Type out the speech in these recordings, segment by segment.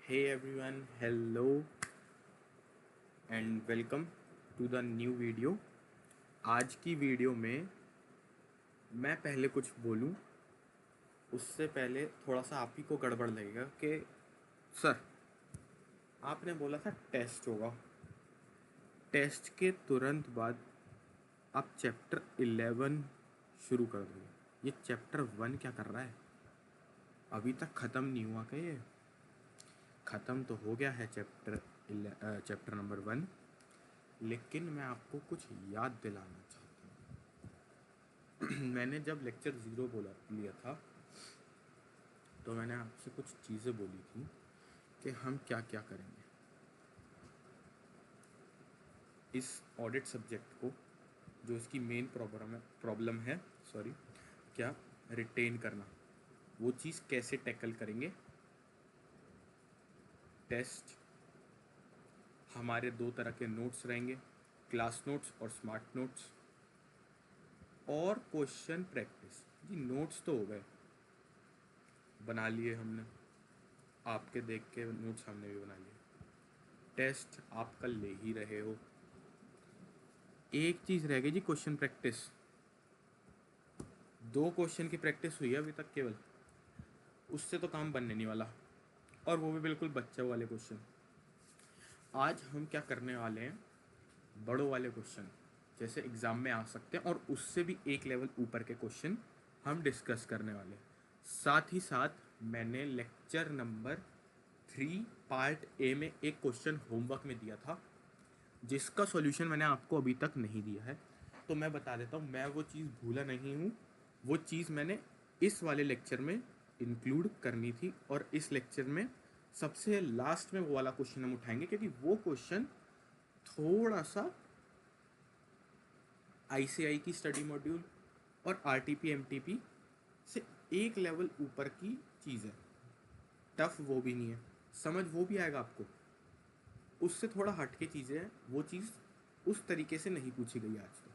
Hey everyone, hello and welcome to the new video. आज की video में मैं पहले कुछ बोलूं उससे पहले थोड़ा सा आप ही को गड़बड़ लगेगा कि सर आपने बोला था टेस्ट होगा। टेस्ट के तुरंत बाद आप चैप्टर 11 शुरू कर दोगे। ये चैप्टर 1 क्या कर रहा है? अभी तक ख़त्म नहीं हुआ क्या? ये ख़त्म तो हो गया है चैप्टर नंबर 1, लेकिन मैं आपको कुछ याद दिलाना चाहता हूँ। मैंने जब लेक्चर 0 बोला लिया था तो मैंने आपसे कुछ चीज़ें बोली थी कि हम क्या क्या करेंगे इस ऑडिट सब्जेक्ट को, जो इसकी मेन प्रॉब्लम है सॉरी, क्या रिटेन करना, वो चीज़ कैसे टैकल करेंगे। टेस्ट हमारे 2 तरह के नोट्स रहेंगे, क्लास नोट्स और स्मार्ट नोट्स, और क्वेश्चन प्रैक्टिस। जी नोट्स तो हो गए, बना लिए हमने, आपके देख के नोट्स हमने भी बना लिए। टेस्ट आप कल ले ही रहे हो। एक चीज़ रह गई जी, क्वेश्चन प्रैक्टिस। 2 क्वेश्चन की प्रैक्टिस हुई है अभी तक केवल, उससे तो काम बनने नहीं वाला, और वो भी बिल्कुल बच्चों वाले क्वेश्चन। आज हम क्या करने वाले हैं, बड़ों वाले क्वेश्चन जैसे एग्ज़ाम में आ सकते हैं और उससे भी एक लेवल ऊपर के क्वेश्चन हम डिस्कस करने वाले हैं। साथ ही साथ मैंने लेक्चर नंबर 3 पार्ट ए में एक क्वेश्चन होमवर्क में दिया था, जिसका सॉल्यूशन मैंने आपको अभी तक नहीं दिया है। तो मैं बता देता हूँ, मैं वो चीज़ भूला नहीं हूँ। वो चीज़ मैंने इस वाले लेक्चर में इंक्लूड करनी थी, और इस लेक्चर में सबसे लास्ट में वो वाला क्वेश्चन हम उठाएंगे, क्योंकि वो क्वेश्चन थोड़ा सा आईसीआई की स्टडी मॉड्यूल और आरटीपी एमटीपी से एक लेवल ऊपर की चीज़ है। टफ वो भी नहीं है, समझ वो भी आएगा आपको। उससे थोड़ा हट के चीज़ें हैं, वो चीज़ उस तरीके से नहीं पूछी गई आज। तो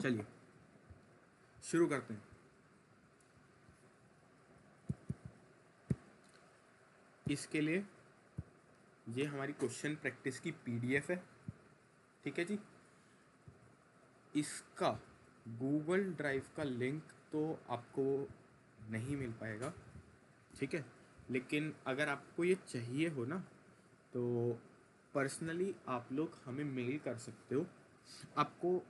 चलिए शुरू करते हैं। इसके लिए ये हमारी क्वेश्चन प्रैक्टिस की पीडीएफ है, ठीक है जी। इसका गूगल ड्राइव का लिंक तो आपको नहीं मिल पाएगा, ठीक है, लेकिन अगर आपको ये चाहिए हो ना, तो पर्सनली आप लोग हमें मेल कर सकते हो। आपको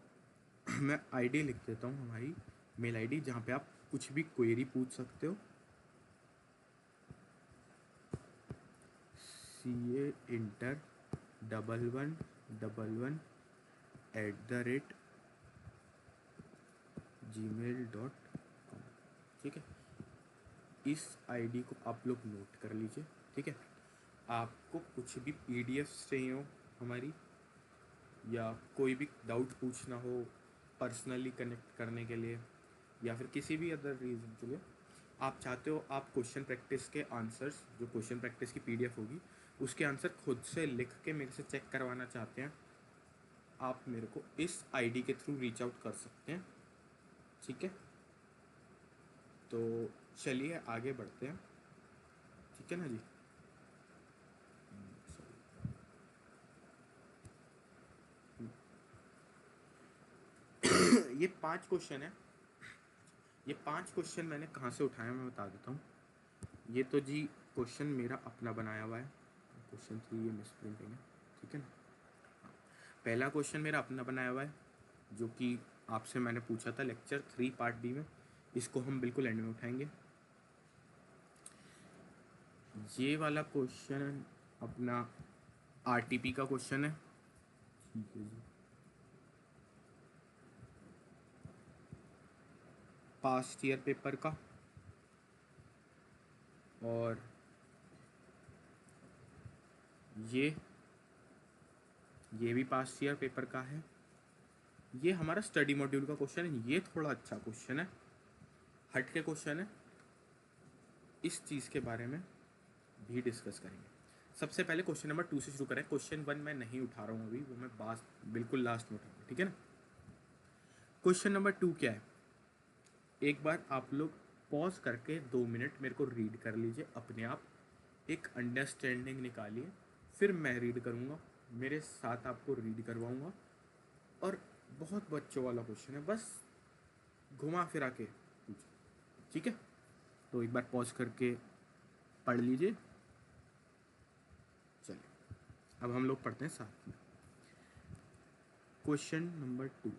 मैं आईडी लिख देता हूँ, हमारी मेल आईडी, जहाँ पे आप कुछ भी क्वेरी पूछ सकते हो। CA-1111@gmail.com, ठीक है। इस आईडी को आप लोग नोट कर लीजिए, ठीक है। आपको कुछ भी पीडीएफ चाहिए हो हमारी, या कोई भी डाउट पूछना हो पर्सनली कनेक्ट करने के लिए, या फिर किसी भी अदर रीज़न के लिए आप चाहते हो, आप क्वेश्चन प्रैक्टिस के आंसर्स, जो क्वेश्चन प्रैक्टिस की पीडीएफ होगी उसके आंसर खुद से लिख के मेरे से चेक करवाना चाहते हैं, आप मेरे को इस आईडी के थ्रू रीच आउट कर सकते हैं, ठीक है। तो चलिए आगे बढ़ते हैं, ठीक है ना जी। ये 5 क्वेश्चन है। ये 5 क्वेश्चन मैंने कहाँ से उठाया मैं बता देता हूँ। ये तो जी क्वेश्चन मेरा अपना बनाया हुआ है। क्वेश्चन 3 ये मिस प्रिंटिंग है, ठीक है ना। पहला क्वेश्चन मेरा अपना बनाया हुआ है, जो कि आपसे मैंने पूछा था लेक्चर 3 पार्ट बी में। इसको हम बिल्कुल एंड में उठाएंगे। ये वाला क्वेश्चन अपना आरटीपी का क्वेश्चन है, ठीक है जी। पास्ट ईयर पेपर का, और ये भी पास्ट ईयर पेपर का है। ये हमारा स्टडी मॉड्यूल का क्वेश्चन है। ये थोड़ा अच्छा क्वेश्चन है, हट के क्वेश्चन है, इस चीज़ के बारे में भी डिस्कस करेंगे। सबसे पहले क्वेश्चन नंबर 2 से शुरू करें। क्वेश्चन 1 मैं नहीं उठा रहा हूँ अभी, वो मैं बिल्कुल लास्ट में उठाऊंगा, ठीक है ना। क्वेश्चन नंबर 2 क्या है, एक बार आप लोग पॉज करके 2 मिनट मेरे को रीड कर लीजिए अपने आप, एक अंडरस्टैंडिंग निकालिए, फिर मैं रीड करूँगा, मेरे साथ आपको रीड करवाऊँगा। और बहुत बच्चों वाला क्वेश्चन है, बस घुमा फिरा के पूछो, ठीक है? तो एक बार पॉज करके पढ़ लीजिए। चलिए अब हम लोग पढ़ते हैं साथ में। Question number 2,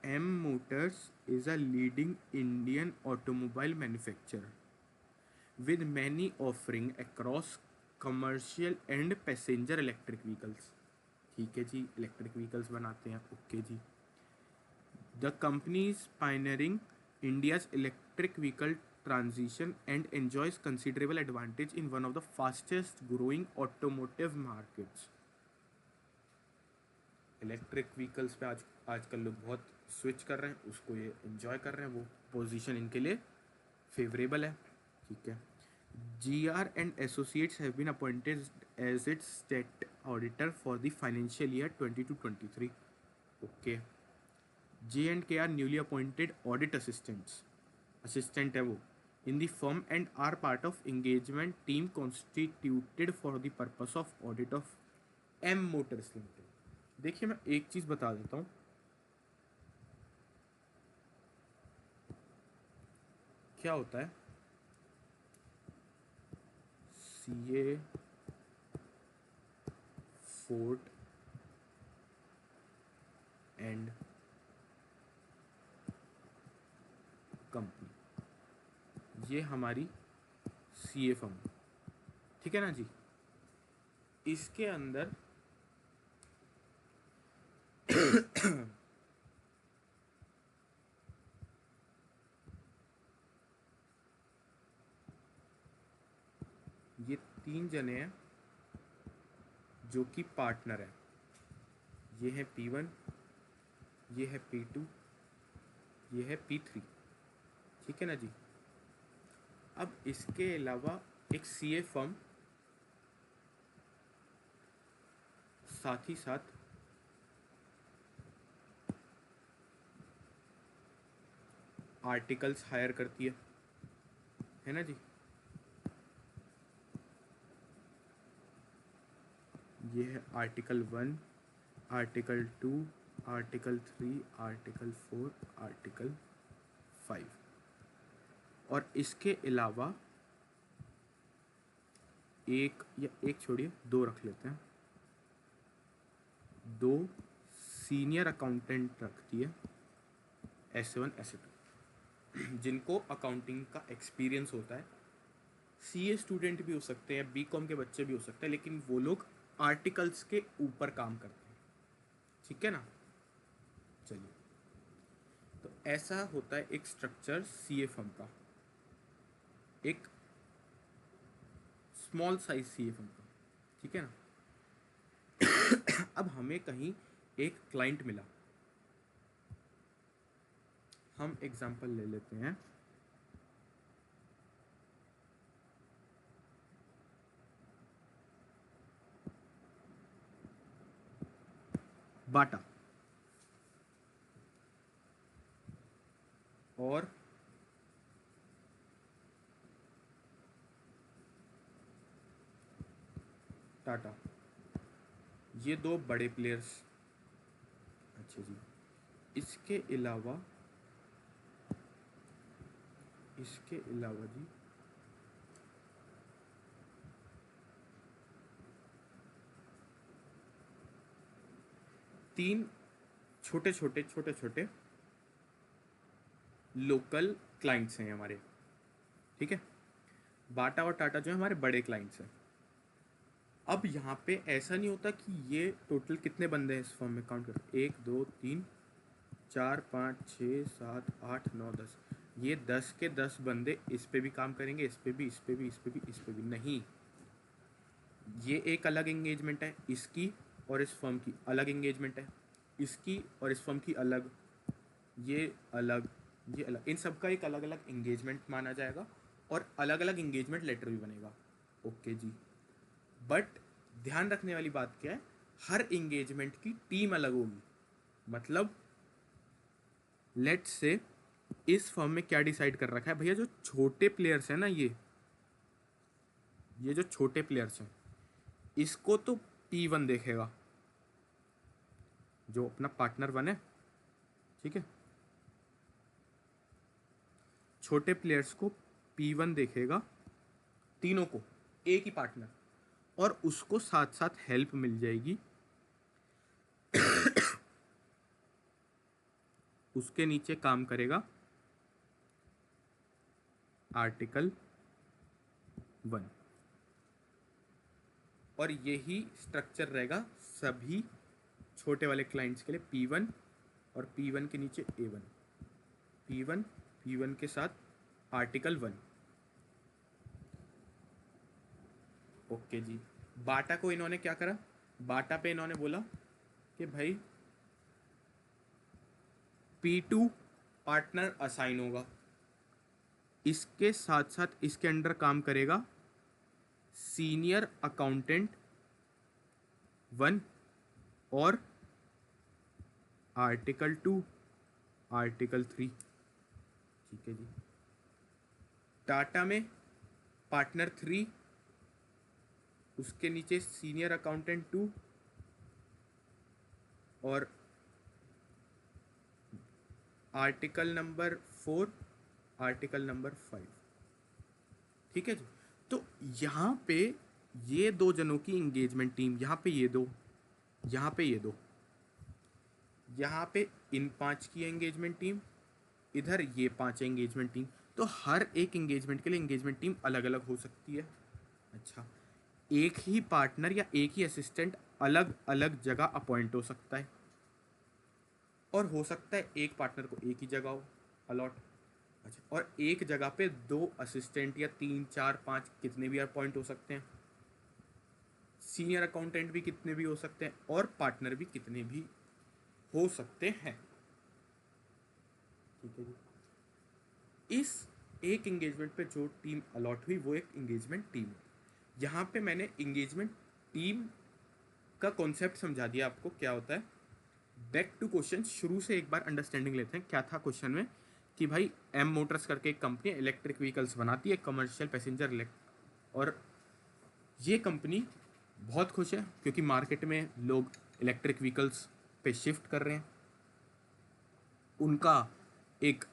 M Motors is a leading Indian automobile manufacturer with many offering across commercial and passenger electric vehicles. ठीक है जी, इलेक्ट्रिक व्हीकल्स बनाते हैं, ओके जी। The company is pioneering India's electric vehicle transition and enjoys considerable advantage in one of the fastest growing automotive markets. Electric vehicles पे आजकल लोग बहुत switch कर रहे हैं, उसको ये एंजॉय कर रहे हैं, वो पोजीशन इनके लिए फेवरेबल है, ठीक है। GR and Associates have been appointed as its state auditor for the financial year 22-23. Okay. J&K are newly appointed audit assistant है वो in the firm and are part of engagement team constituted for the purpose of audit of M Motors Limited. देखिए मैं एक चीज बता देता हूँ, क्या होता है CA फोर्ड एंड कंपनी, ये हमारी CA फर्म, ठीक है ना जी। इसके अंदर ये 3 जने हैं जो कि पार्टनर है, ये है P1, ये है P2, ये है P3, ठीक है ना जी। अब इसके अलावा एक CA फर्म साथ ही साथ आर्टिकल्स हायर करती है ना जी। ये है article 1, article 2, article 3, article 4, article 5, और इसके अलावा एक छोड़िए, 2 रख लेते हैं, 2 सीनियर अकाउंटेंट रखती है, S1 S2, जिनको अकाउंटिंग का एक्सपीरियंस होता है। CA स्टूडेंट भी हो सकते हैं, BCom के बच्चे भी हो सकते हैं, लेकिन वो लोग आर्टिकल्स के ऊपर काम करते हैं, ठीक है ना। चलिए, तो ऐसा होता है एक स्ट्रक्चर CA फर्म का, एक स्मॉल साइज CA फर्म का, ठीक है ना। अब हमें कहीं एक क्लाइंट मिला, हम एग्जांपल ले लेते हैं बाटा और टाटा, ये 2 बड़े प्लेयर्स। अच्छा जी, इसके अलावा जी 3 छोटे छोटे लोकल क्लाइंट्स हैं हमारे, ठीक है। बाटा और टाटा जो है हमारे बड़े क्लाइंट्स हैं। अब यहाँ पे ऐसा नहीं होता कि ये टोटल कितने बंदे हैं इस फॉर्म में, काउंट कर 1 2 3 4 5 6 7 8 9 10, ये 10 के 10 बंदे इस पे भी काम करेंगे, इस पे भी, इस पे भी, इस पे भी, इस पे भी नहीं। ये एक अलग एंगेजमेंट है, इसकी और इस फर्म की अलग एंगेजमेंट है, इसकी और इस फर्म की अलग, ये अलग, ये अलग, इन सब का एक अलग अलग एंगेजमेंट माना जाएगा और अलग अलग एंगेजमेंट लेटर भी बनेगा, ओके जी। बट ध्यान रखने वाली बात क्या है, हर एंगेजमेंट की टीम अलग होगी। मतलब लेट्स से इस फर्म में क्या डिसाइड कर रखा है भैया, जो छोटे प्लेयर्स हैं ना, ये जो छोटे प्लेयर्स हैं, इसको तो P1 देखेगा, जो अपना पार्टनर 1 है, ठीक है। छोटे प्लेयर्स को P1 देखेगा, तीनों को, एक ही पार्टनर, और उसको साथ साथ हेल्प मिल जाएगी उसके नीचे काम करेगा आर्टिकल 1, और यही स्ट्रक्चर रहेगा सभी छोटे वाले क्लाइंट्स के लिए, P1 और P1 के नीचे A1, P1 के साथ आर्टिकल 1। ओके जी। बाटा को इन्होंने क्या करा, बाटा पे इन्होंने बोला कि भाई P2 पार्टनर असाइन होगा, इसके साथ साथ इसके अंडर काम करेगा सीनियर अकाउंटेंट 1 और आर्टिकल 2, आर्टिकल 3, ठीक है जी। टाटा में पार्टनर 3, उसके नीचे सीनियर अकाउंटेंट 2 और आर्टिकल नंबर 4, आर्टिकल नंबर 5, ठीक है जी। तो यहाँ पे ये दो जनों की एंगेजमेंट टीम, यहाँ पे ये दो, यहाँ पे ये दो, यहाँ पे इन 5 की एंगेजमेंट टीम, इधर ये 5 एंगेजमेंट टीम। तो हर एक एंगेजमेंट के लिए एंगेजमेंट टीम अलग अलग हो सकती है। अच्छा, एक ही पार्टनर या एक ही असिस्टेंट अलग अलग जगह अपॉइंट हो सकता है, और हो सकता है एक पार्टनर को एक ही जगह हो अलॉट। अच्छा, और एक जगह पे 2 असिस्टेंट या 3 4 5 कितने भी अपॉइंट हो सकते हैं, सीनियर अकाउंटेंट भी कितने भी हो सकते हैं, और पार्टनर भी कितने भी हो सकते हैं, ठीक है जी। इस एक एंगेजमेंट पे जो टीम अलॉट हुई वो एक एंगेजमेंट टीम है। यहाँ पे मैंने एंगेजमेंट टीम का कॉन्सेप्ट समझा दिया आपको क्या होता है। बैक टू क्वेश्चन, शुरू से एक बार अंडरस्टैंडिंग लेते हैं। क्या था क्वेश्चन में कि भाई एम मोटर्स करके एक कंपनी इलेक्ट्रिक व्हीकल्स बनाती है, कमर्शियल पैसेंजर, और ये कंपनी बहुत खुश है क्योंकि मार्केट में लोग इलेक्ट्रिक व्हीकल्स पे शिफ्ट कर रहे हैं। उनका एक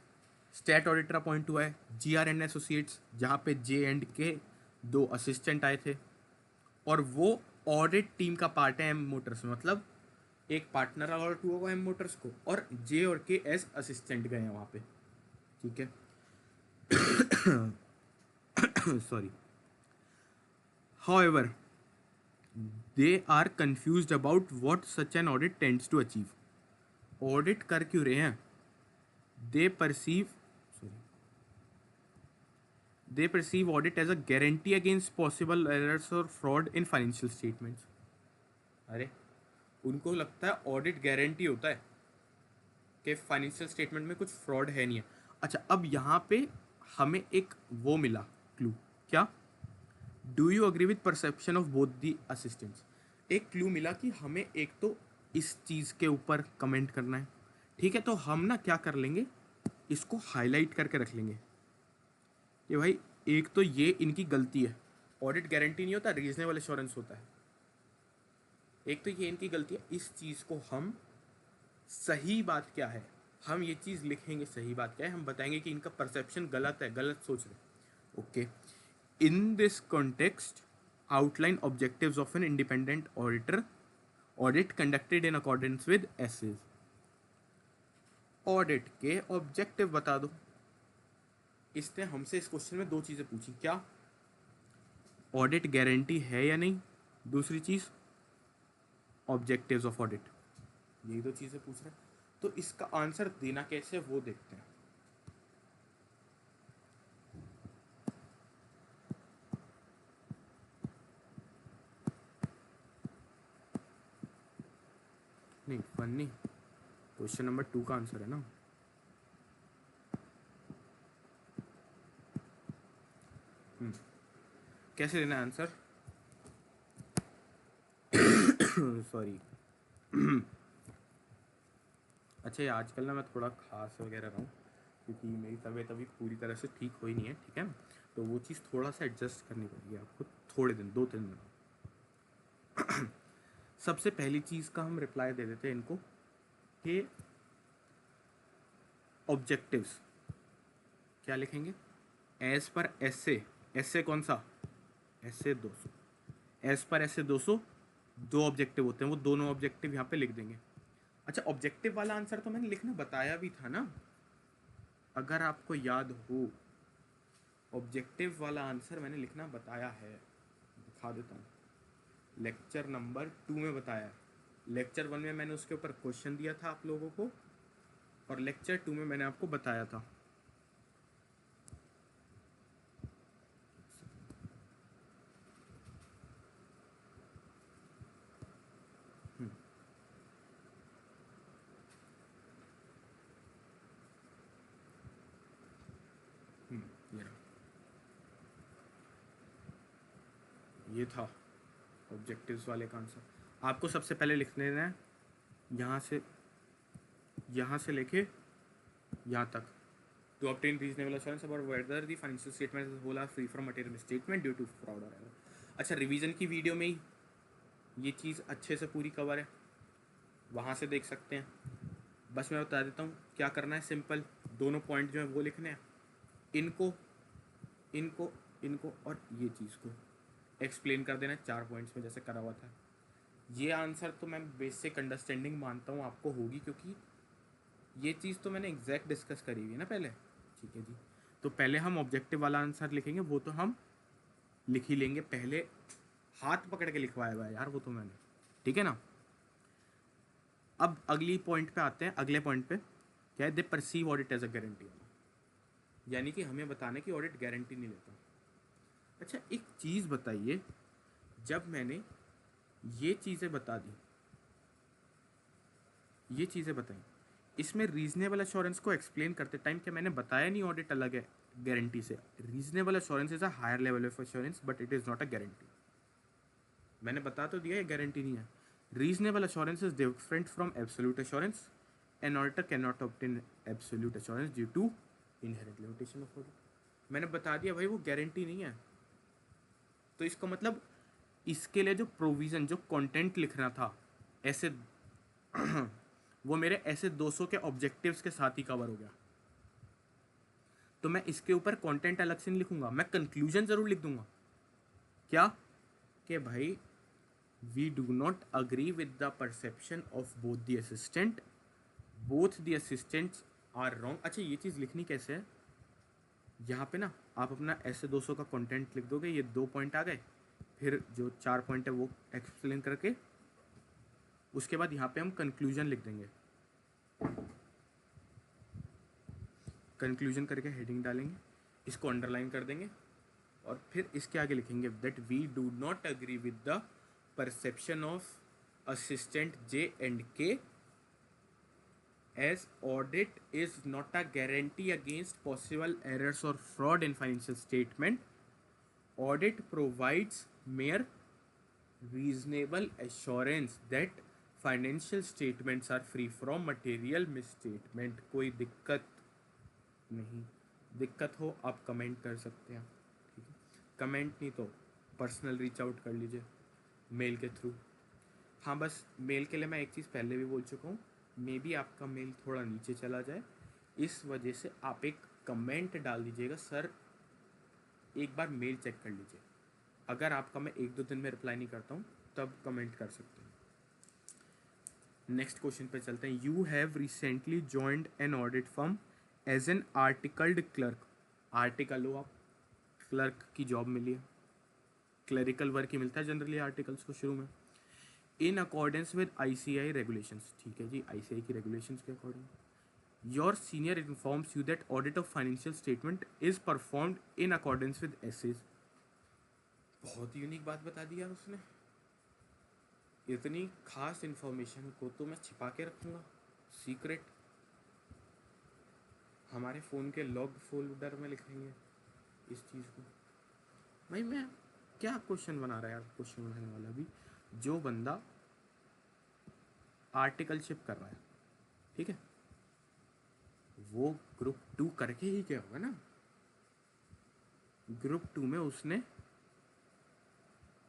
स्टेट ऑडिटर अपॉइंट हुआ है, GR&N एसोसिएट्स, जहाँ पे J&K 2 असिस्टेंट आए थे, और वो ऑडिट टीम का पार्ट है एम मोटर्स में। मतलब एक पार्टनर अलॉट हुआ एम मोटर्स को, और J और K एज असिस्टेंट गए हैं वहाँ पे, ठीक है। Sorry. However, they are confused about what such an audit tends to achieve. Audit कर क्यों रहे हैं? They perceive audit as a guarantee against possible errors or fraud in financial statements. अरे, उनको लगता है ऑडिट गारंटी होता है कि फाइनेंशियल स्टेटमेंट में कुछ फ्रॉड है नहीं है। अच्छा, अब यहाँ पे हमें एक वो मिला क्लू, क्या? Do you agree with perception of both the assistants? एक क्लू मिला कि हमें एक तो इस चीज़ के ऊपर कमेंट करना है, ठीक है। तो हम ना क्या कर लेंगे, इसको हाईलाइट करके रख लेंगे कि भाई एक तो ये इनकी गलती है, ऑडिट गारंटी नहीं होता, रीजनेबल एश्योरेंस होता है। एक तो ये इनकी गलती है, इस चीज़ को हम, सही बात क्या है, हम ये चीज़ लिखेंगे, सही बात क्या है, हम बताएंगे कि इनका परसेप्शन गलत है, गलत सोच रहे। Okay, in this context outline objectives of an independent auditor, audit conducted in accordance with SAs. Audit के ऑब्जेक्टिव बता दो। इसने हमसे इस क्वेश्चन में 2 चीज़ें पूछी, क्या ऑडिट गारंटी है या नहीं, दूसरी चीज़ ऑब्जेक्टिव्स ऑफ ऑडिट, यही 2 चीज़ें पूछ रहे हैं। तो इसका आंसर देना कैसे वो देखते हैं। नहीं, 1 नहीं, क्वेश्चन नंबर 2 का आंसर है ना। कैसे देना है आंसर? सॉरी। अच्छा, ये आजकल ना मैं थोड़ा खास वगैरह रहा हूँ, क्योंकि मेरी तबीयत अभी पूरी तरह से ठीक हो ही नहीं है, ठीक है, तो वो चीज़ थोड़ा सा एडजस्ट करनी पड़ेगी आपको, थोड़े दिन, 2-3 दिन। सबसे पहली चीज़ का हम रिप्लाई दे देते हैं इनको कि ऑब्जेक्टिव्स क्या लिखेंगे, एज पर ऐसे, ऐसे कौन सा, ऐसे 200, एज पर ऐसे 200 दो ऑब्जेक्टिव होते हैं, वो दोनों ऑब्जेक्टिव यहाँ पे लिख देंगे। अच्छा, ऑब्जेक्टिव वाला आंसर तो मैंने लिखना बताया भी था ना, अगर आपको याद हो, ऑब्जेक्टिव वाला आंसर मैंने लिखना बताया है, दिखा देता हूँ, लेक्चर नंबर 2 में बताया है। लेक्चर 1 में मैंने उसके ऊपर क्वेश्चन दिया था आप लोगों को, और लेक्चर 2 में मैंने आपको बताया था। ये रहा, ये था ऑब्जेक्टिव्स वाले का आंसर। आपको सबसे पहले लिख लेना है यहाँ से लेके यहाँ तक, to obtain reasonable assurance about whether the financial statement as a whole are free from material misstatement due to fraud or error। अच्छा, रिवीजन की वीडियो में ही ये चीज़ अच्छे से पूरी कवर है, वहाँ से देख सकते हैं। बस मैं बता देता हूँ क्या करना है, सिंपल, दोनों पॉइंट जो है वो लिखने हैं, इनको इनको इनको और ये चीज़ को एक्सप्लेन कर देना है 4 पॉइंट्स में जैसे करा हुआ था। ये आंसर तो मैं बेसिक अंडरस्टैंडिंग मानता हूँ आपको होगी, क्योंकि ये चीज़ तो मैंने एग्जैक्ट डिस्कस करी हुई है ना पहले, ठीक है जी। तो पहले हम ऑब्जेक्टिव वाला आंसर लिखेंगे, वो तो हम लिख ही लेंगे, पहले हाथ पकड़ के लिखवाया हुआ है यार वो तो मैंने, ठीक है ना। अब अगली पॉइंट पे आते हैं, अगले पॉइंट पे क्या है, they perceive audit as a guarantee, यानी कि हमें बताना कि ऑडिट गारंटी नहीं लेता। अच्छा, एक चीज़ बताइए, जब मैंने ये चीज़ें बता दी, ये चीज़ें बताई, इसमें रीजनेबल अश्योरेंस को एक्सप्लेन करते टाइम क्या मैंने बताया नहीं ऑडिट अलग है गारंटी से। Reasonable assurance is a higher level of assurance but it is not a guarantee. मैंने बता तो दिया ये गारंटी नहीं है। Reasonable assurance is different from absolute assurance, an auditor cannot obtain absolute assurance due to inherent limitation of audit. मैंने बता दिया भाई वो गारंटी नहीं है, तो इसका मतलब इसके लिए जो प्रोविज़न, जो कंटेंट लिखना था ऐसे वो मेरे ऐसे 200 के ऑब्जेक्टिव्स के साथ ही कवर हो गया। तो मैं इसके ऊपर कंटेंट अलग से नहीं लिखूंगा, मैं कंक्लूजन जरूर लिख दूंगा, क्या कि भाई we do not agree with the perception of both the assistant, both the assistants are wrong. अच्छा, ये चीज़ लिखनी कैसे है, यहाँ पे ना आप अपना ऐसे 200 का कंटेंट लिख दोगे, ये 2 पॉइंट आ गए, फिर जो 4 पॉइंट है वो एक्सप्लेन करके उसके बाद यहाँ पे हम कंक्लूजन लिख देंगे, कंक्लूजन करके हेडिंग डालेंगे, इसको अंडरलाइन कर देंगे, और फिर इसके आगे लिखेंगे that we do not agree with the perception of assistant J and K as audit is not a guarantee against possible errors और fraud in financial statement, audit provides mere reasonable assurance that financial statements are free from material misstatement। कोई दिक्कत नहीं, दिक्कत हो आप comment कर सकते हैं, ठीक है, कमेंट नहीं तो पर्सनल रीच आउट कर लीजिए मेल के थ्रू। हाँ, बस मेल के लिए मैं एक चीज़ पहले भी बोल चुका हूँ, मे बी आपका मेल थोड़ा नीचे चला जाए, इस वजह से आप एक कमेंट डाल दीजिएगा, सर एक बार मेल चेक कर लीजिए, अगर आपका मैं 1-2 दिन में रिप्लाई नहीं करता हूँ तब कमेंट कर सकते हैं। नेक्स्ट क्वेश्चन पे चलते हैं। You have recently joined an audit firm as an articled clerk. Article हो आप, क्लर्क की जॉब मिली है, क्लरिकल वर्क ही मिलता है जनरली आर्टिकल्स को शुरू में, in accordance with ICAI regulations, ठीक है जी, ICAI की रेगुलेशंस के according. Your senior informs you that audit of financial statement is performed in accordance with SAs. बहुत यूनिक बात बता दी यार उसने, इतनी खास इन्फॉर्मेशन को तो मैं छिपा के रखूँगा, सीक्रेट, हमारे फ़ोन के लॉग फोल्डर में लिखेंगे इस चीज़ को। भाई मैं क्या क्वेश्चन बना रहा है यार, क्वेश्चन बनाने वाला भी, जो बंदा आर्टिकलशिप कर रहा है, ठीक है, वो ग्रुप 2 करके ही क्या होगा ना, ग्रुप 2 में उसने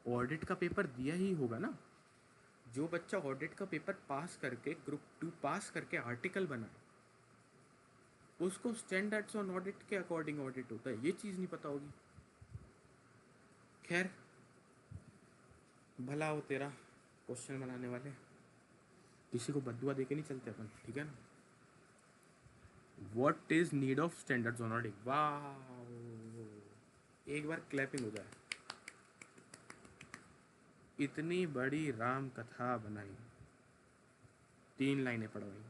ऑडिट का पेपर दिया ही होगा ना। जो बच्चा ऑडिट का पेपर पास करके ग्रुप 2 पास करके आर्टिकल बनाए, उसको स्टैंडर्ड्स ऑन ऑडिट के अकॉर्डिंग ऑडिट होता है, ये चीज़ नहीं पता होगी। खैर, भला हो तेरा क्वेश्चन बनाने वाले, किसी को बदुआ दे के नहीं चलते अपन, ठीक है ना। What is need of standards on audit, वाह, एक बार क्लैपिंग हो जाए। इतनी बड़ी राम कथा बनाई, 3 लाइनें पढ़वाई,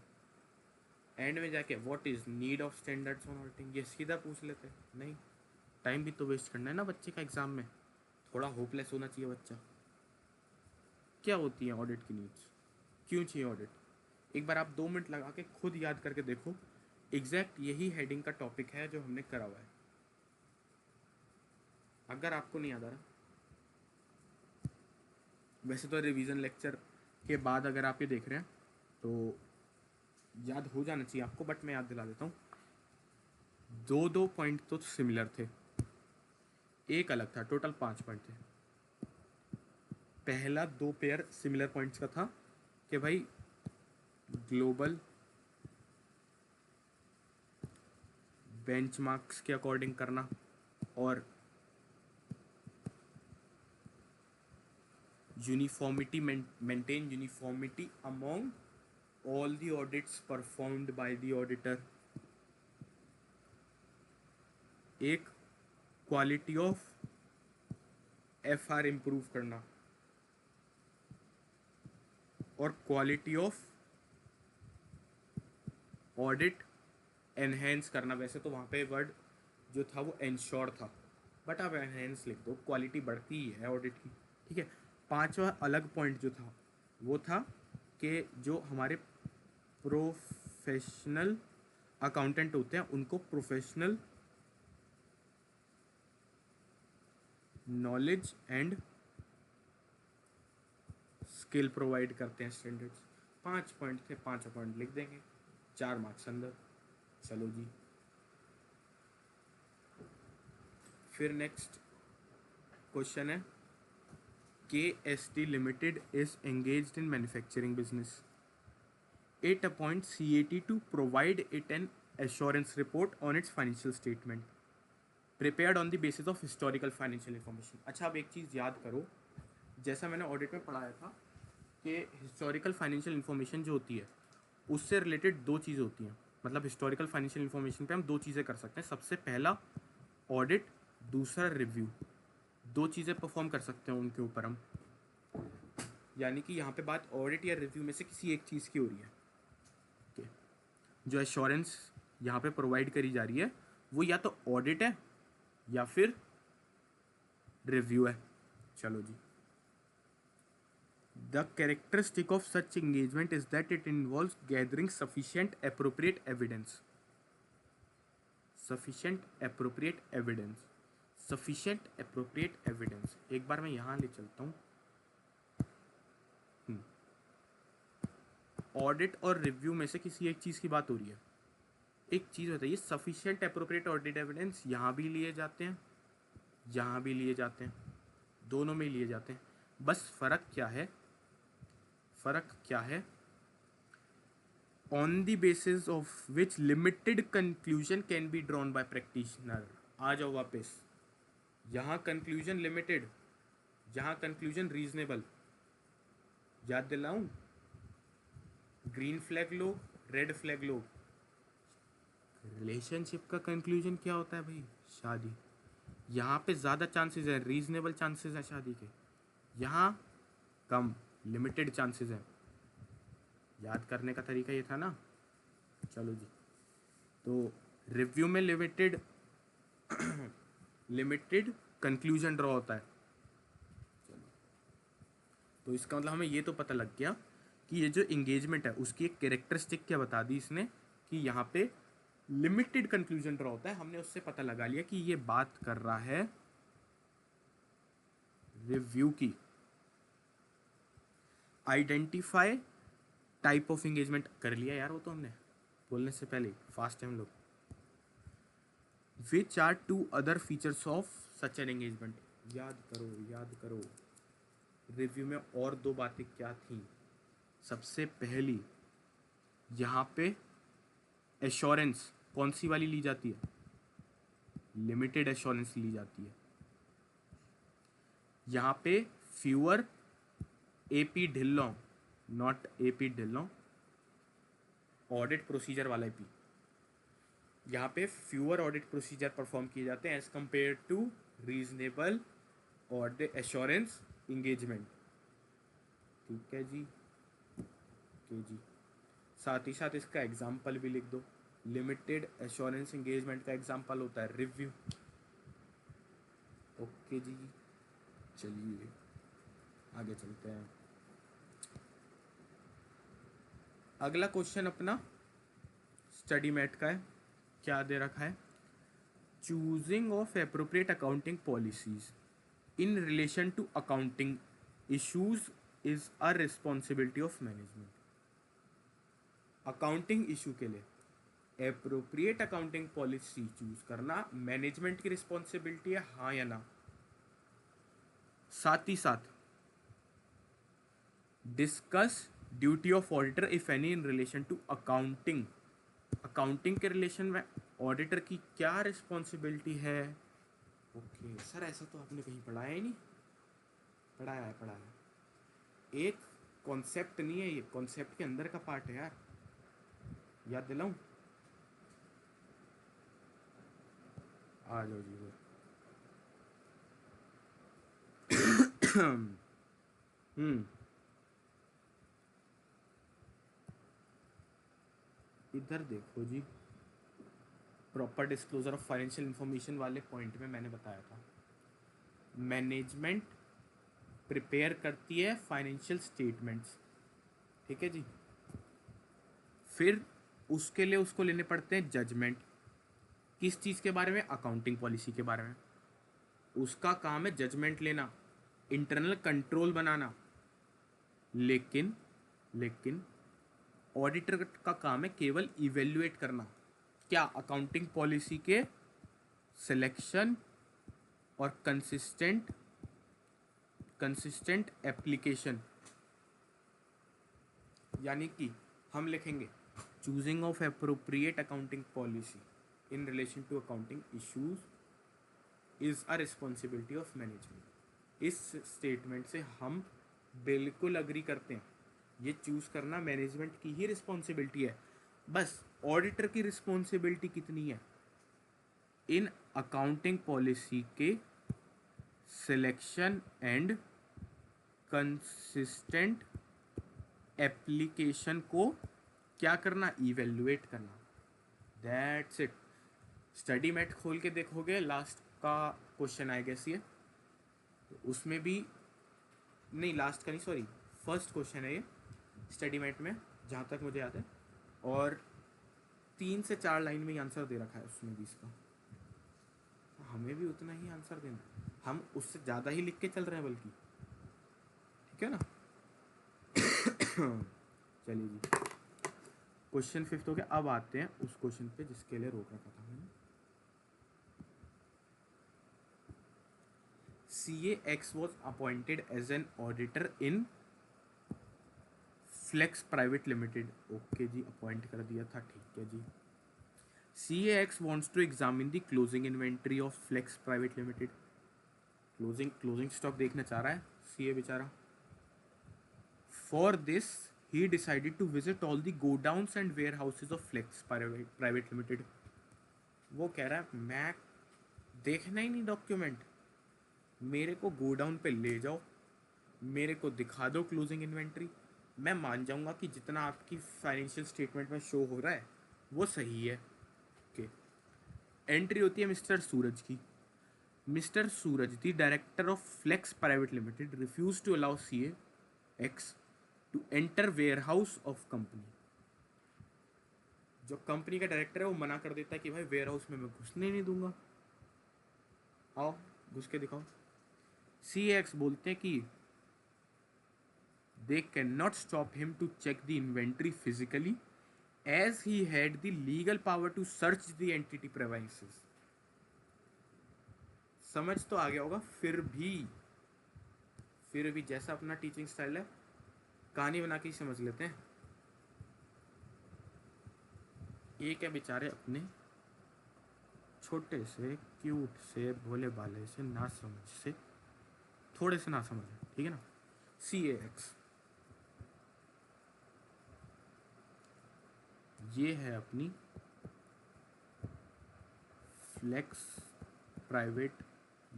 एंड में जाके what is need of standards on auditing, ये सीधा पूछ लेते। नहीं, टाइम भी तो वेस्ट करना है ना बच्चे का एग्जाम में, थोड़ा होपलेस होना चाहिए बच्चा। क्या होती है ऑडिट की नीड्स, क्यों चाहिए ऑडिट, एक बार आप 2 मिनट लगा के खुद याद करके देखो। एग्जैक्ट यही हेडिंग का टॉपिक है जो हमने करा हुआ है। अगर आपको नहीं याद आ रहा, वैसे तो रिवीजन लेक्चर के बाद अगर आप ये देख रहे हैं तो याद हो जाना चाहिए आपको, बट मैं याद दिला देता हूँ। 2 पॉइंट तो सिमिलर थे, एक अलग था, टोटल 5 पॉइंट थे। पहला 2 पेयर सिमिलर पॉइंट्स का था कि भाई ग्लोबल बेंचमार्क्स के अकॉर्डिंग करना, और uniformity, maintain uniformity among all the audits performed by the auditor। एक क्वालिटी ऑफ FR इम्प्रूव करना, और क्वालिटी ऑफ ऑडिट एनहेंस करना। वैसे तो वहाँ पे वर्ड जो था वो एंश्योर था, बट आप एनहेंस लिख दो, क्वालिटी बढ़ती ही है ऑडिट की, ठीक है। 5वां अलग पॉइंट जो था वो था कि जो हमारे प्रोफेशनल अकाउंटेंट होते हैं उनको professional knowledge and skill provide करते हैं स्टैंडर्ड्स। 5 पॉइंट थे, 5 पॉइंट लिख देंगे, 4 मार्क्स अंदर। चलो जी, फिर नेक्स्ट क्वेश्चन है, KST limited is engaged in manufacturing business. It appoints CAT to provide it an assurance report on its financial statement prepared on the basis of historical financial information। अच्छा, अब एक चीज़ याद करो, जैसा मैंने ऑडिट में पढ़ाया था कि हिस्टोरिकल फाइनेंशियल इन्फॉर्मेशन जो होती है उससे रिलेटेड 2 चीज़ें होती हैं। मतलब हिस्टोरिकल फाइनेंशियल इन्फॉर्मेशन पे हम 2 चीज़ें कर सकते हैं, सबसे पहला ऑडिट, दूसरा रिव्यू। 2 चीज़ें परफॉर्म कर सकते हैं उनके ऊपर हम, यानी कि यहाँ पे बात ऑडिट या रिव्यू में से किसी एक चीज़ की हो रही है। जो एश्योरेंस यहाँ पे प्रोवाइड करी जा रही है वो या तो ऑडिट है या फिर रिव्यू है। चलो जी, the characteristic of such engagement is that it involves gathering sufficient appropriate evidence. Sufficient appropriate evidence, sufficient appropriate evidence, एक बार मैं यहाँ ले चलता हूँ। ऑडिट और रिव्यू में से किसी एक चीज़ की बात हो रही है। एक चीज़ बताइए, सफिशिएंट एप्रोप्रिएट ऑडिट एविडेंस यहाँ भी लिए जाते हैं, यहाँ भी लिए जाते हैं, दोनों में लिए जाते हैं। बस फ़र्क क्या है, फ़र्क क्या है, on the basis of which limited conclusion can be drawn by practitioner. आ जाओ वापस, यहाँ कंक्लूजन लिमिटेड, यहाँ कंक्लूजन रीजनेबल। याद दिलाऊं, ग्रीन फ्लैग लो, रेड फ्लैग लो। रिलेशनशिप का कंक्लूजन क्या होता है भाई, शादी। यहाँ पे ज़्यादा चांसेस है, रीजनेबल चांसेस है शादी के, यहाँ कम, लिमिटेड चांसेस है। याद करने का तरीका ये था ना। चलो जी, तो रिव्यू में लिमिटेड लिमिटेड कंक्लूजन ड्रॉ होता है। चलो, तो इसका मतलब हमें ये तो पता लग गया कि ये जो इंगेजमेंट है उसकी एक कैरेक्टरिस्टिक क्या बता दी इसने, कि यहाँ पे लिमिटेड कंक्लूजन ड्रॉ होता है। हमने उससे पता लगा लिया कि ये बात कर रहा है रिव्यू की। आइडेंटिफाई टाइप ऑफ एंगेजमेंट कर लिया यार वो तो हमने। बोलने से पहले फास्ट है हम लोग। Which are two other features of such an engagement? याद करो याद करो। रिव्यू में और दो बातें क्या थी? सबसे पहली, यहाँ पे एश्योरेंस कौन सी वाली ली जाती है? लिमिटेड एश्योरेंस ली जाती है। यहाँ पे fewer AP Dhillon, not AP Dhillon, audit procedure वाला एपी। यहाँ पे फ्यूअर ऑडिट प्रोसीजर परफॉर्म किए जाते हैं as compare to reasonable audit assurance engagement. ठीक है जी, ओके जी। साथ ही साथ इसका एग्जाम्पल भी लिख दो। लिमिटेड एश्योरेंस इंगेजमेंट का एग्जाम्पल होता है रिव्यू। ओके जी, चलिए आगे चलते हैं। अगला क्वेश्चन अपना स्टडी मैट का है। क्या दे रखा है? Choosing of appropriate accounting policies in relation to accounting issues is a responsibility of management. Accounting issue के लिए एप्रोप्रिएट अकाउंटिंग पॉलिसी चूज करना मैनेजमेंट की रिस्पॉन्सिबिलिटी है, हाँ या ना? साथ ही साथ discuss duty of auditor if any in relation to accounting. Accounting के रिलेशन में ऑडिटर की क्या रिस्पॉन्सिबिलिटी है? ओके सर, ऐसा तो आपने कहीं पढ़ाया ही नहीं। पढ़ाया है, पढ़ाया है। एक कॉन्सेप्ट नहीं है, ये कॉन्सेप्ट के अंदर का पार्ट है यार, याद दिलाऊं? आ जाओ जी। हम्म, इधर देखो जी। Proper disclosure of financial information वाले पॉइंट में मैंने बताया था मैनेजमेंट प्रिपेयर करती है फाइनेंशियल स्टेटमेंट्स, ठीक है जी। फिर उसके लिए उसको लेने पड़ते हैं जजमेंट। किस चीज़ के बारे में? अकाउंटिंग पॉलिसी के बारे में। उसका काम है जजमेंट लेना, इंटरनल कंट्रोल बनाना। लेकिन लेकिन ऑडिटर का काम है केवल इवेल्युएट करना। क्या? अकाउंटिंग पॉलिसी के सिलेक्शन और कंसिस्टेंट एप्लीकेशन। यानी कि हम लिखेंगे choosing of appropriate accounting policy in relation to accounting issues is a responsibility of management. इस स्टेटमेंट से हम बिल्कुल अग्री करते हैं, ये चूज करना मैनेजमेंट की ही रिस्पॉन्सिबिलिटी है। बस ऑडिटर की रिस्पॉन्सिबिलिटी कितनी है? इन अकाउंटिंग पॉलिसी के सिलेक्शन एंड कंसिस्टेंट एप्लीकेशन को क्या करना? इवेल्युएट करना। That's it. स्टडी मैट खोल के देखोगे, लास्ट का क्वेश्चन आएगा ये, तो उसमें भी नहीं, लास्ट का नहीं, सॉरी, फर्स्ट क्वेश्चन है ये स्टडी मैट में, जहाँ तक मुझे याद है। और 3 से 4 लाइन में ही आंसर दे रखा है उसमें भी इसका। हमें भी उतना ही आंसर देना, हम उससे ज़्यादा ही लिख के चल रहे हैं बल्कि, ठीक है ना? चलिए जी, क्वेश्चन 5 हो गया। अब आते हैं उस क्वेश्चन पे जिसके लिए रोक रखा था मैंने। CAX was appointed as an auditor in Flex private limited. Okay जी, अपॉइंट कर दिया था, ठीक है जी। CAX wants to examine the closing inventory of Flex private limited. Closing stock देखना चाह रहा है CA बेचारा। For this he decided to visit all the godowns and warehouses of Flex private limited. वो कह रहा है मैं देखना ही नहीं डॉक्यूमेंट, मेरे को गोडाउन पे ले जाओ, मेरे को दिखा दो क्लोजिंग इन्वेंट्री, मैं मान जाऊंगा कि जितना आपकी फाइनेंशियल स्टेटमेंट में शो हो रहा है वो सही है। ओके, एंट्री होती है मिस्टर सूरज की। Mister Suraj the director of Flex private limited refuse to allow CAX to enter warehouse of company. जो कंपनी का डायरेक्टर है वो मना कर देता है कि भाई वेयर हाउस में मैं घुसने नहीं दूंगा, आओ घुस के दिखाओ। CAX बोलते हैं कि they cannot stop him to check the inventory physically as he had the legal power to search the entity premises। समझ तो आ गया होगा। फिर भी जैसा अपना टीचिंग स्टाइल है, कहानी बना के ही समझ लेते हैं। एक है बेचारे अपने छोटे से क्यूट से भोले भाले से ना समझ से, थोड़े से ना समझ, ठीक है ना। CAX ये है अपनी फ्लेक्स प्राइवेट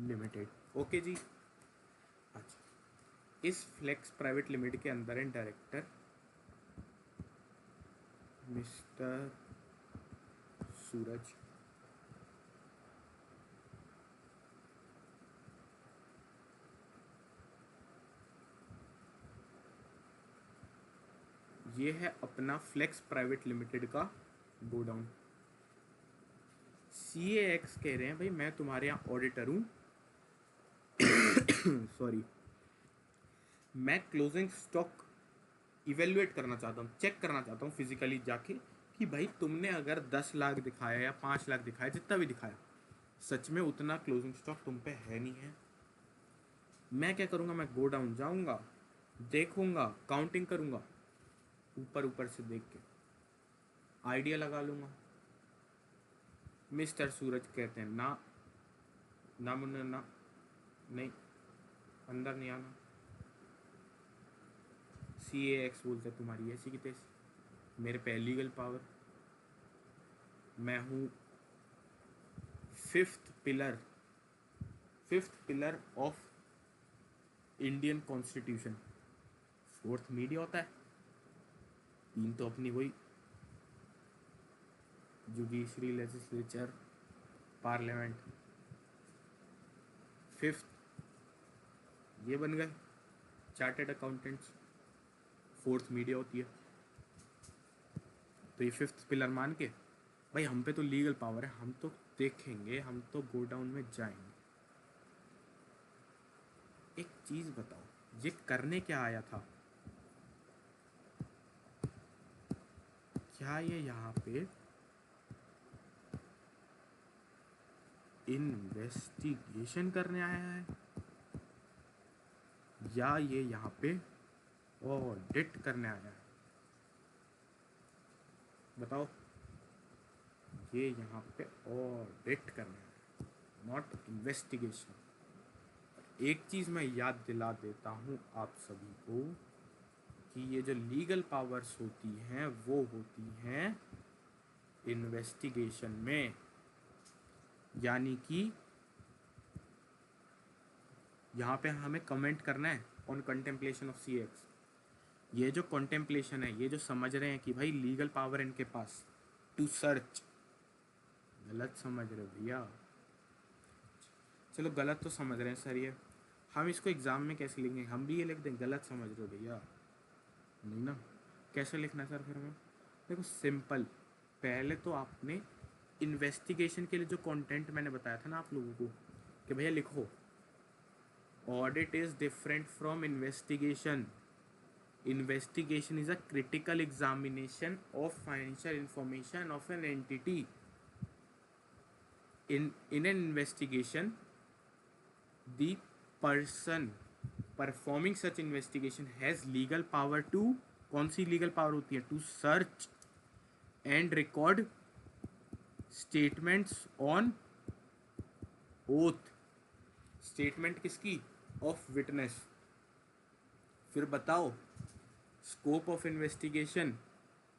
लिमिटेड। ओके जी। अच्छा, इस फ्लेक्स प्राइवेट लिमिटेड के अंदर है डायरेक्टर मिस्टर सूरज। ये है अपना फ्लेक्स प्राइवेट लिमिटेड का गोडाउन। CAX कह रहे हैं भाई मैं तुम्हारे यहाँ ऑडिटर हूँ सॉरी, मैं क्लोजिंग स्टॉक इवेल्युएट करना चाहता हूँ, चेक करना चाहता हूँ फिजिकली जाके कि भाई तुमने अगर 10 लाख दिखाया या 5 लाख दिखाया, जितना भी दिखाया, सच में उतना क्लोजिंग स्टॉक तुम पे है नहीं है। मैं क्या करूँगा, मैं गो डाउन जाऊँगा, देखूँगा, काउंटिंग करूँगा, ऊपर से देख के आइडिया लगा लूँगा। मिस्टर सूरज कहते हैं ना ना मुन्ना ना, नहीं अंदर नहीं आना। CAX बोलते हैं तुम्हारी ऐसी की तैसी, मेरे पे लीगल पावर, मैं हूँ fifth pillar of Indian constitution. Fourth media होता है, 3 तो अपनी वही जुडिशरी, लेजिस्लेचर, पार्लियामेंट, फिफ्थ ये बन गए चार्टेड अकाउंटेंट्स, फोर्थ मीडिया होती है। तो ये फिफ्थ पिलर मान के भाई हम पे तो लीगल पावर है, हम तो देखेंगे, हम तो गो डाउन में जाएंगे। एक चीज बताओ, ये करने क्या आया था? क्या ये यहाँ पे इन्वेस्टिगेशन करने आया है या ये यहाँ पे ऑडिट करने आया है? बताओ। ये यहाँ पे ऑडिट करने आया है, नॉट इन्वेस्टिगेशन। एक चीज़ मैं याद दिला देता हूँ आप सभी को कि ये जो लीगल पावर्स होती हैं वो होती हैं इन्वेस्टिगेशन में, यानी कि यहाँ पे हमें कमेंट करना है ऑन कंटेम्पलेशन ऑफ CAX। ये जो कंटेम्पलेशन है, ये जो समझ रहे हैं कि भाई लीगल पावर इनके पास टू सर्च, गलत समझ रहे हो भैया। चलो गलत तो समझ रहे हैं सर, ये हम इसको एग्ज़ाम में कैसे लिखेंगे? हम भी ये लिख दें गलत समझ रहे हो भैया? नहीं ना। कैसे लिखना है सर फिर हमें? देखो सिंपल, पहले तो आपने इन्वेस्टिगेशन के लिए जो कंटेंट मैंने बताया था ना आप लोगों को कि भैया लिखो, audit is different from investigation. Investigation is a critical examination of financial information of an entity. in an investigation, the person performing such investigation has legal power to, कौन सी लीगल पावर होती है? To search and record statements on oath. Statement किसकी? Of witness. फिर बताओ, scope of investigation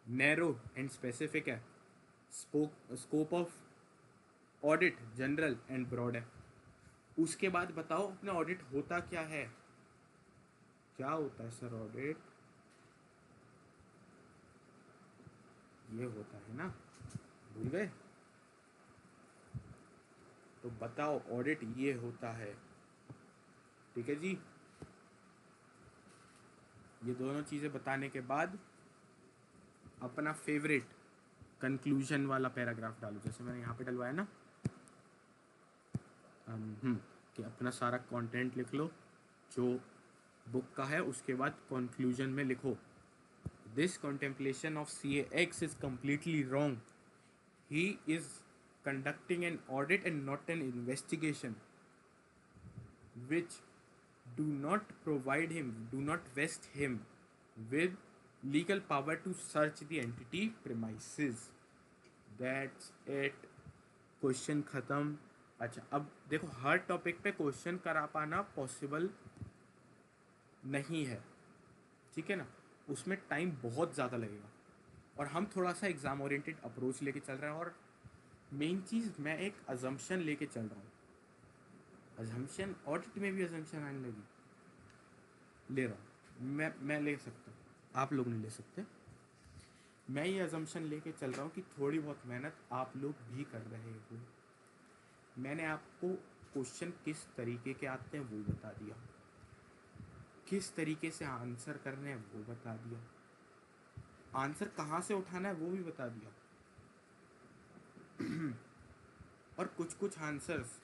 narrow and specific है, scope of audit general and broad है। उसके बाद बताओ अपना ऑडिट होता क्या है? क्या होता है सर ऑडिट? ये होता है ना, भूल गए? तो बताओ ऑडिट ये होता है, ठीक है जी। ये दोनों चीज़ें बताने के बाद अपना फेवरेट कंक्लूजन वाला पैराग्राफ डालो, जैसे मैंने यहाँ पे डलवाया ना, कि अपना सारा कंटेंट लिख लो जो बुक का है, उसके बाद कंक्लूजन में लिखो This contemplation of CAX is completely wrong. He is conducting an audit and not an investigation, which do not vest him with legal power to search the entity premises. That's it. Question ख़त्म. अच्छा, अब देखो, हर topic पे question करा पाना possible नहीं है, ठीक है ना. उसमें टाइम बहुत ज़्यादा लगेगा और हम थोड़ा सा एग्ज़ाम ओरिएंटेड अप्रोच लेके चल रहे हैं. और मेन चीज़, मैं एक अजम्पशन लेके चल रहा हूँ. अजम्पशन ऑडिट में भी अजम्पशन आने लगी, ले रहा हूँ मैं ले सकता हूँ, आप लोग नहीं ले सकते. मैं ये अजम्पशन लेके चल रहा हूँ कि थोड़ी बहुत मेहनत आप लोग भी कर रहे हो. मैंने आपको क्वेश्चन किस तरीके के आते हैं वो बता दिया, किस तरीके से आंसर करने हैं वो बता दिया, आंसर कहाँ से उठाना है वो भी बता दिया. और कुछ आंसर्स,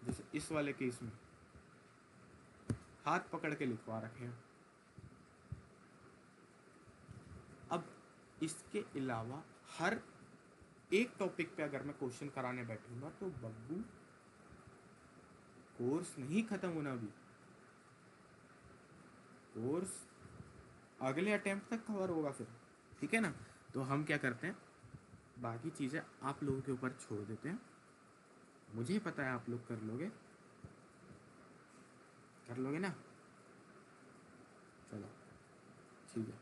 जैसे इस वाले केस में हाथ पकड़ के लिखवा रखे हैं. अब इसके अलावा हर एक टॉपिक पे अगर मैं क्वेश्चन कराने बैठूंगा तो बब्बू कोर्स नहीं खत्म होना. अभी कोर्स अगले अटेम्प्ट तक कवर होगा फिर, ठीक है ना. तो हम क्या करते हैं, बाकी चीज़ें आप लोगों के ऊपर छोड़ देते हैं. मुझे पता है आप लोग कर लोगे ना. चलो ठीक है.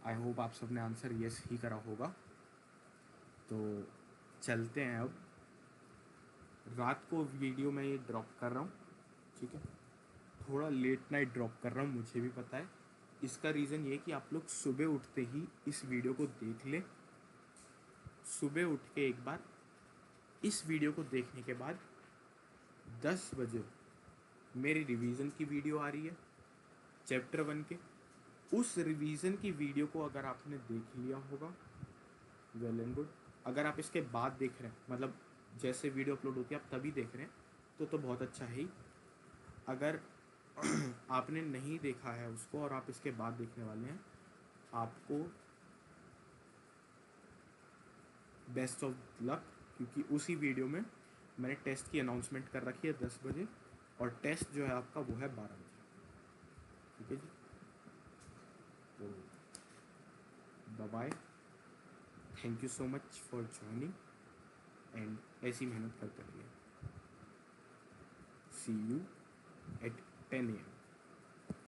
आई होप आप सबने आंसर यस ही करा होगा. तो चलते हैं. अब रात को वीडियो में ये ड्रॉप कर रहा हूँ, ठीक है. थोड़ा लेट नाइट ड्रॉप कर रहा हूँ, मुझे भी पता है. इसका रीज़न ये कि आप लोग सुबह उठते ही इस वीडियो को देख लें. सुबह उठ के एक बार इस वीडियो को देखने के बाद 10 बजे मेरी रिवीजन की वीडियो आ रही है चैप्टर 1 के. उस रिवीजन की वीडियो को अगर आपने देख लिया होगा, वेल एंड गुड. अगर आप इसके बाद देख रहे हैं, मतलब जैसे वीडियो अपलोड होती है आप तभी देख रहे हैं, तो बहुत अच्छा है. अगर आपने नहीं देखा है उसको और आप इसके बाद देखने वाले हैं, आपको बेस्ट ऑफ लक, क्योंकि उसी वीडियो में मैंने टेस्ट की अनाउंसमेंट कर रखी है 10 बजे, और टेस्ट जो है आपका वो है 12 बजे, ठीक है जी. तो bye, thank you so much for joining and ऐसी मेहनत करते रहिए. See you at 10 AM.